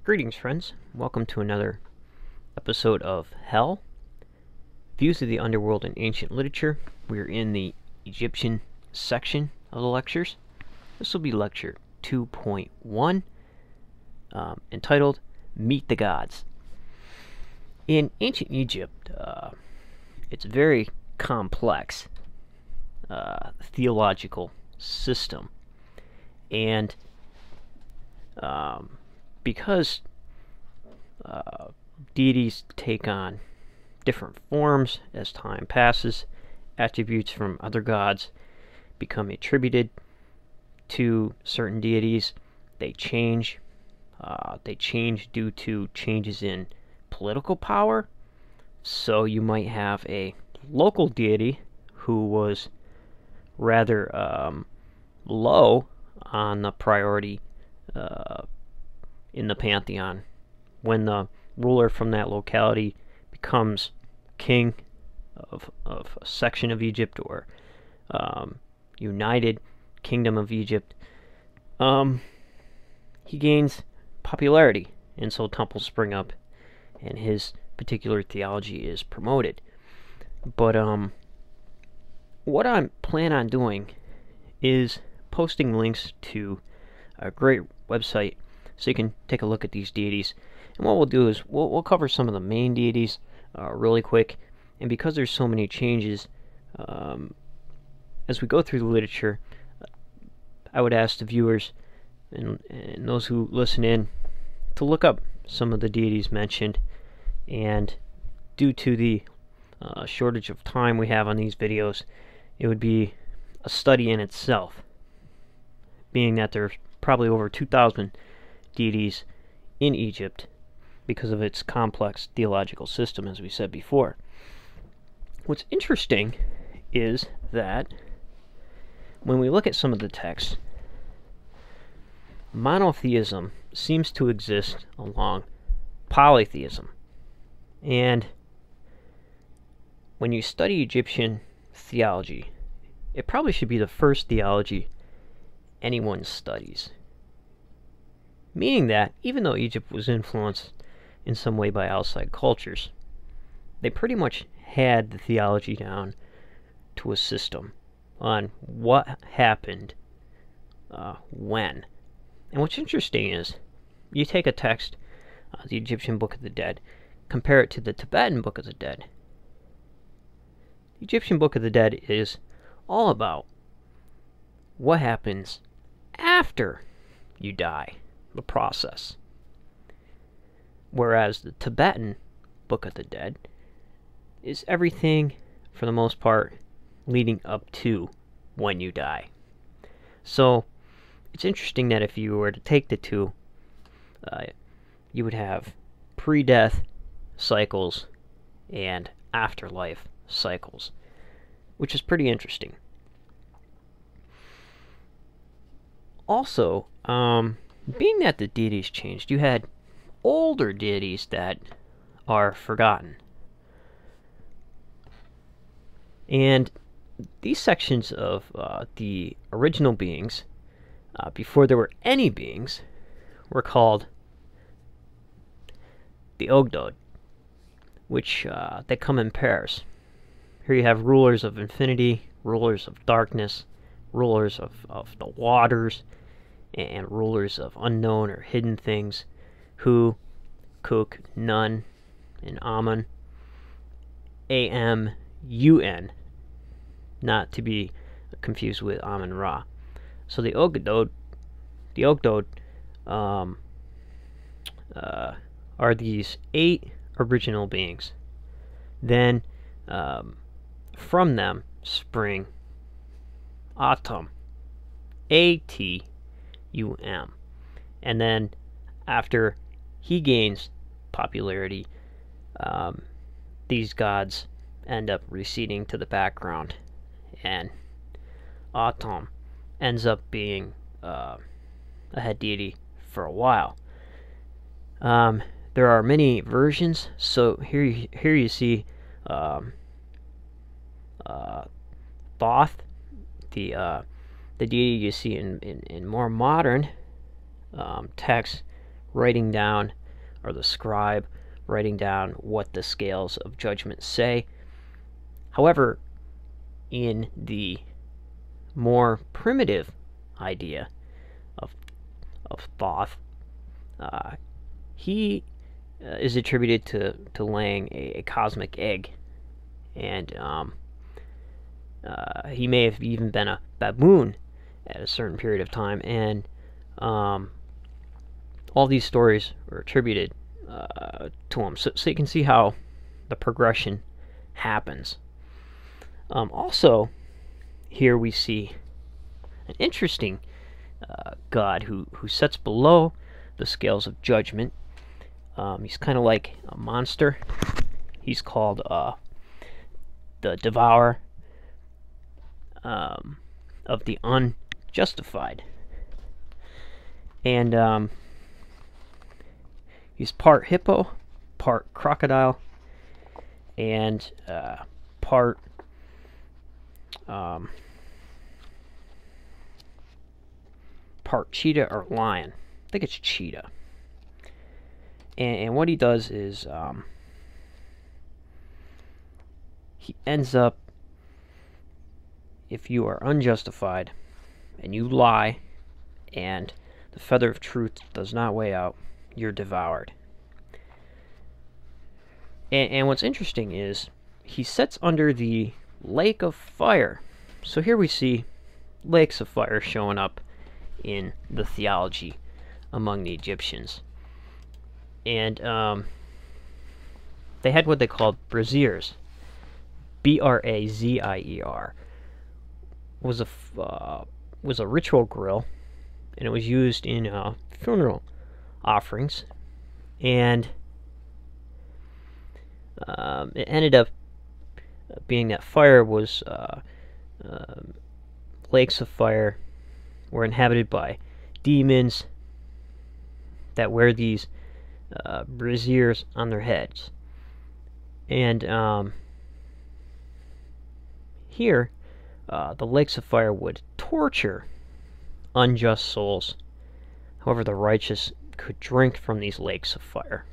Greetings, friends. Welcome to another episode of Hell, Views of the Underworld in Ancient Literature. We're in the Egyptian section of the lectures. This will be lecture 2.1, entitled Meet the Gods. In ancient Egypt, it's a very complex theological system, and because deities take on different forms as time passes, attributes from other gods become attributed to certain deities. They change. They change due to changes in political power. So you might have a local deity who was rather low on the priority in the pantheon. When the ruler from that locality becomes king of a section of Egypt, or United Kingdom of Egypt, he gains popularity, and so temples spring up, and his particular theology is promoted. But what I plan on doing is posting links to a great website so you can take a look at these deities. And what we'll do is we'll cover some of the main deities really quick. And because there's so many changes, as we go through the literature, I would ask the viewers and those who listen in to look up some of the deities mentioned. And due to the shortage of time we have on these videos, it would be a study in itself, being that there's probably over 2,000 deities in Egypt because of its complex theological system, as we said before. What's interesting is that when we look at some of the texts, monotheism seems to exist along polytheism. And when you study Egyptian theology, it probably should be the first theology anyone studies. Meaning that, even though Egypt was influenced in some way by outside cultures, they pretty much had the theology down to a system on what happened when. And what's interesting is, you take a text, the Egyptian Book of the Dead, compare it to the Tibetan Book of the Dead. The Egyptian Book of the Dead is all about what happens after you die, the process. Whereas the Tibetan Book of the Dead is everything, for the most part, leading up to when you die. So it's interesting that if you were to take the two, you would have pre-death cycles and afterlife cycles, which is pretty interesting. Also, being that the deities changed, you had older deities that are forgotten. And these sections of the original beings, before there were any beings, were called the Ogdoad, which they come in pairs. Here you have rulers of infinity, rulers of darkness, rulers of the waters, and rulers of unknown or hidden things, Hu, Kuk, Nun, and Amun, A-M-U-N, not to be confused with Amun-Ra. So the Ogdoad are these 8 original beings. Then from them spring Atum, A-T-U-M. And then after he gains popularity, these gods end up receding to the background, and Atum ends up being a head deity for a while. There are many versions. So here you see Thoth, the deity you see in more modern texts, writing down or the scribe writing down what the scales of judgment say. However, in the more primitive idea of Thoth, he is attributed to laying a cosmic egg, and he may have even been a baboon at a certain period of time, and all these stories are attributed to him. So you can see how the progression happens. Also, here we see an interesting god who sits below the scales of judgment. He's kind of like a monster. He's called the devourer of the unjustified. And he's part hippo, part crocodile, and part cheetah or lion. I think it's cheetah. And what he does is he ends up, if you are unjustified and you lie and the feather of truth does not weigh out, you're devoured. And what's interesting is he sits under the lake of fire. So here we see lakes of fire showing up in the theology among the Egyptians. And they had what they called braziers. Brazier was a ritual grill, and it was used in funeral offerings. And it ended up being that fire was lakes of fire were inhabited by demons that wear these braziers on their heads. And here, the lakes of fire would torture unjust souls. However, the righteous could drink from these lakes of fire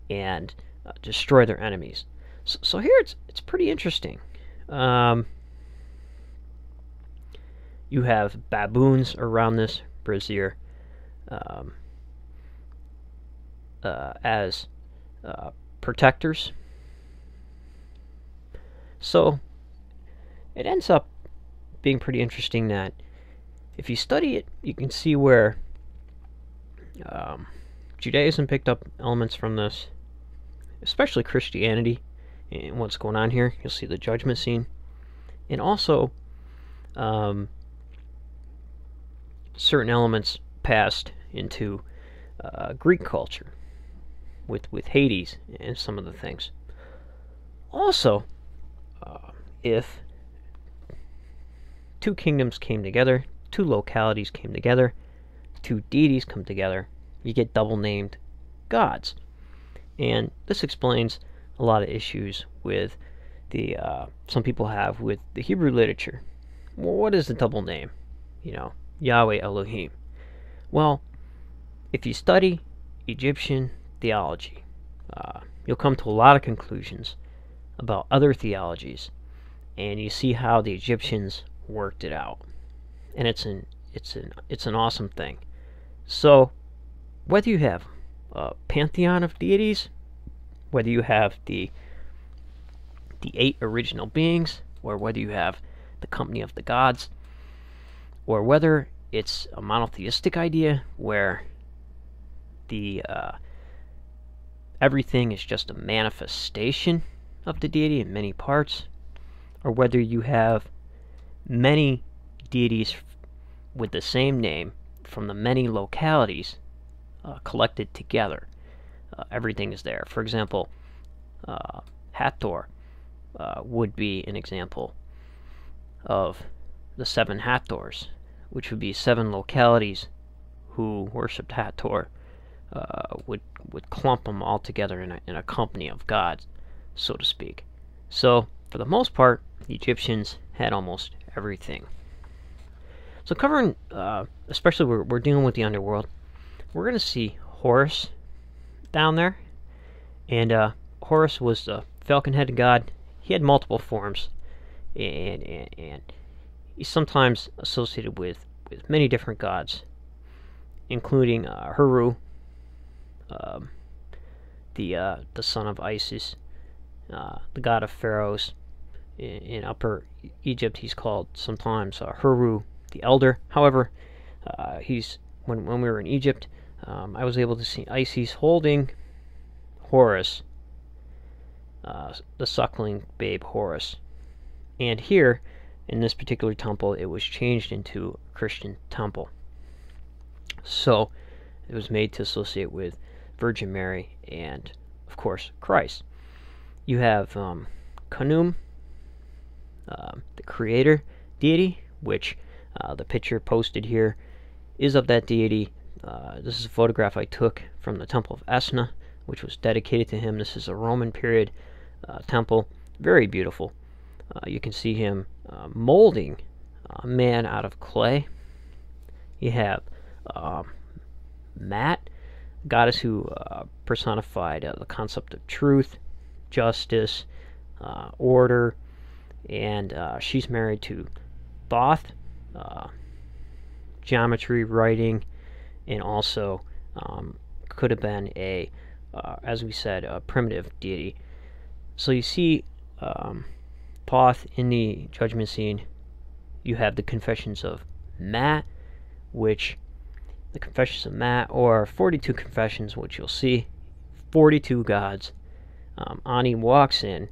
and destroy their enemies. So here it's pretty interesting. You have baboons around this brazier as protectors. So it ends up being pretty interesting that if you study it, you can see where Judaism picked up elements from this, especially Christianity and what's going on here. You'll see the judgment scene. And also certain elements passed into Greek culture with Hades and some of the things. Also, if two kingdoms came together, two localities came together, two deities come together, you get double-named gods. And this explains a lot of issues with the some people have with the Hebrew literature. Well, what is the double name? You know, Yahweh Elohim. Well, if you study Egyptian theology, you'll come to a lot of conclusions about other theologies, and you see how the Egyptians worked it out, and it's an awesome thing. So, whether you have a pantheon of deities, whether you have the 8 original beings, or whether you have the company of the gods, or whether it's a monotheistic idea where the everything is just a manifestation of the deity in many parts, or whether you have many deities with the same name from the many localities collected together. Everything is there. For example, Hathor would be an example of the 7 Hathors, which would be 7 localities who worshipped Hathor, would clump them all together in a company of gods, so to speak. So, for the most part, the Egyptians had almost everything. So covering, especially we're dealing with the underworld, we're going to see Horus down there, and Horus was the falcon-headed god. He had multiple forms, and he's sometimes associated with many different gods, including Heru, the son of Isis, the god of pharaohs. In Upper Egypt, he's called sometimes Heru the Elder. However, when we were in Egypt, I was able to see Isis holding Horus, the suckling babe Horus. And here, in this particular temple, it was changed into a Christian temple. So, it was made to associate with Virgin Mary and, of course, Christ. You have Khnum, the creator deity, which the picture posted here is of that deity. This is a photograph I took from the Temple of Esna, which was dedicated to him. This is a Roman period temple, very beautiful. You can see him molding a man out of clay. You have Maat, goddess who personified the concept of truth, justice, order, and she's married to Thoth, geometry, writing, and also could have been as we said, a primitive deity. So you see Thoth in the judgment scene. You have the Confessions of Maat, or 42 confessions, which you'll see 42 gods. Ani walks in,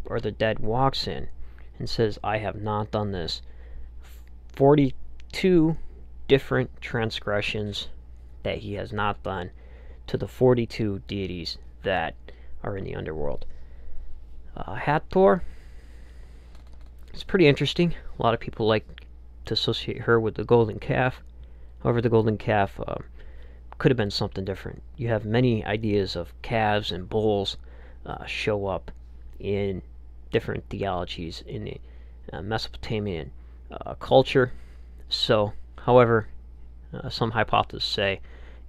or the dead walks in, and says, "I have not done this." 42 different transgressions that he has not done to the 42 deities that are in the underworld. Hathor is pretty interesting. A lot of people like to associate her with the golden calf. However, the golden calf could have been something different. You have many ideas of calves and bulls show up in different theologies in the Mesopotamian culture. So, however, some hypotheses say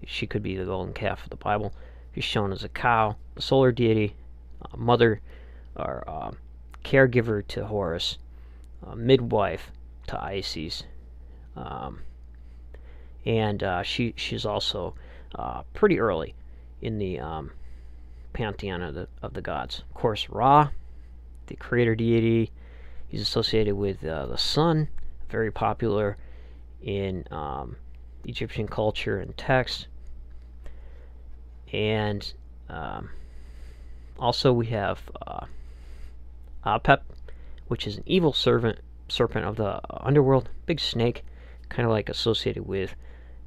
she could be the golden calf of the Bible. She's shown as a cow, a solar deity, mother or caregiver to Horus, midwife to Isis, and she's also pretty early in the pantheon of the gods. Of course, Ra, the creator deity, he's associated with the sun, very popular in Egyptian culture and text. And also we have Apep, which is an evil serpent of the underworld, big snake, kind of like associated with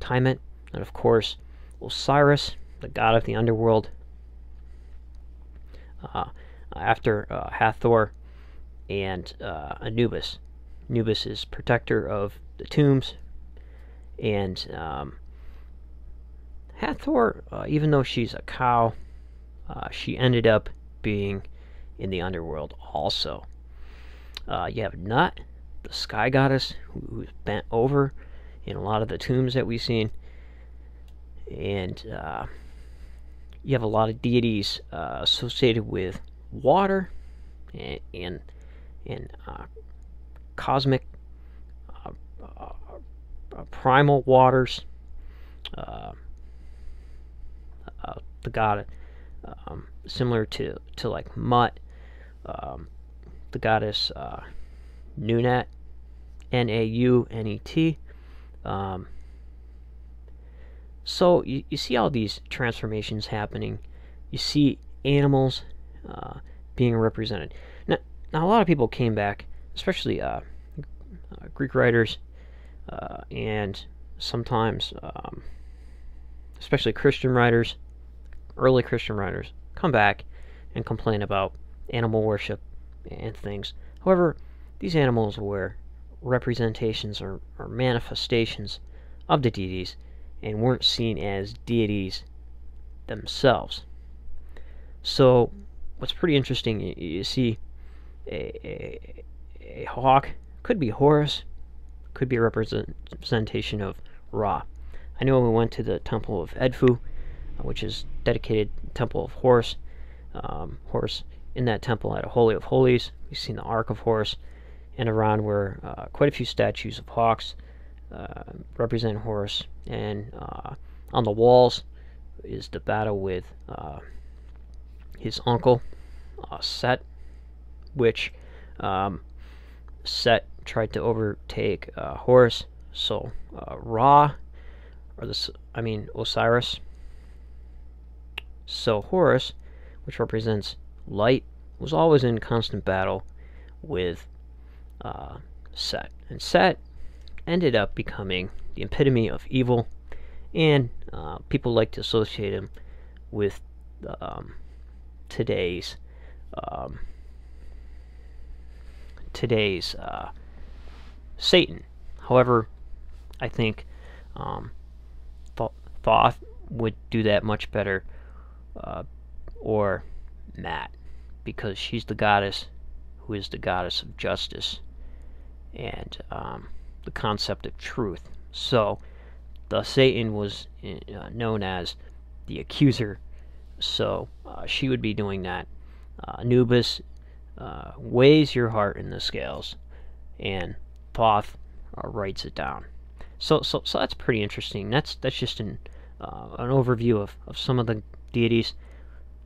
Tiamat. And of course, Osiris, the god of the underworld, after Hathor, and Anubis. Anubis is protector of the tombs, and Hathor, even though she's a cow, she ended up being in the underworld also. You have Nut, the sky goddess, who's bent over in a lot of the tombs that we've seen, and you have a lot of deities associated with water and cosmic primal waters. The god similar to like Maat, the goddess Nunet, Naunet. So you see all these transformations happening. You see animals being represented. Now a lot of people came back, especially Greek writers, and sometimes especially Christian writers, early Christian writers, come back and complain about animal worship and things. However, these animals were representations or manifestations of the deities and weren't seen as deities themselves. So what's pretty interesting, you see a hawk, could be Horus, could be a representation of Ra. I know when we went to the temple of Edfu, which is dedicated temple of Horus. Horus in that temple had a Holy of Holies. We've seen the Ark of Horus, and around were quite a few statues of hawks represent Horus. And on the walls is the battle with his uncle Set, which Set tried to overtake Horus. So Osiris. So Horus, which represents light, was always in constant battle with Set, and Set ended up becoming the epitome of evil, and people like to associate him with today's Satan. However, I think Thoth would do that much better, or Maat, because she's the goddess who is the goddess of justice and the concept of truth. So, thus Satan was known as the accuser. So, she would be doing that. Anubis weighs your heart in the scales, and Thoth writes it down. So that's pretty interesting. That's just an overview of some of the deities.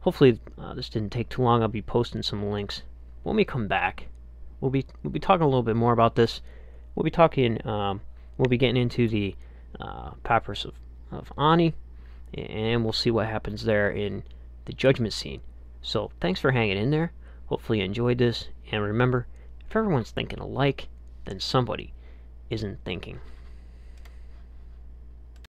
Hopefully this didn't take too long. I'll be posting some links. When we come back, we'll be talking a little bit more about this. We'll be talking. We'll be getting into the papyrus of Ani, and we'll see what happens there in the judgment scene. So thanks for hanging in there. Hopefully you enjoyed this, and remember, if everyone's thinking alike, then somebody isn't thinking.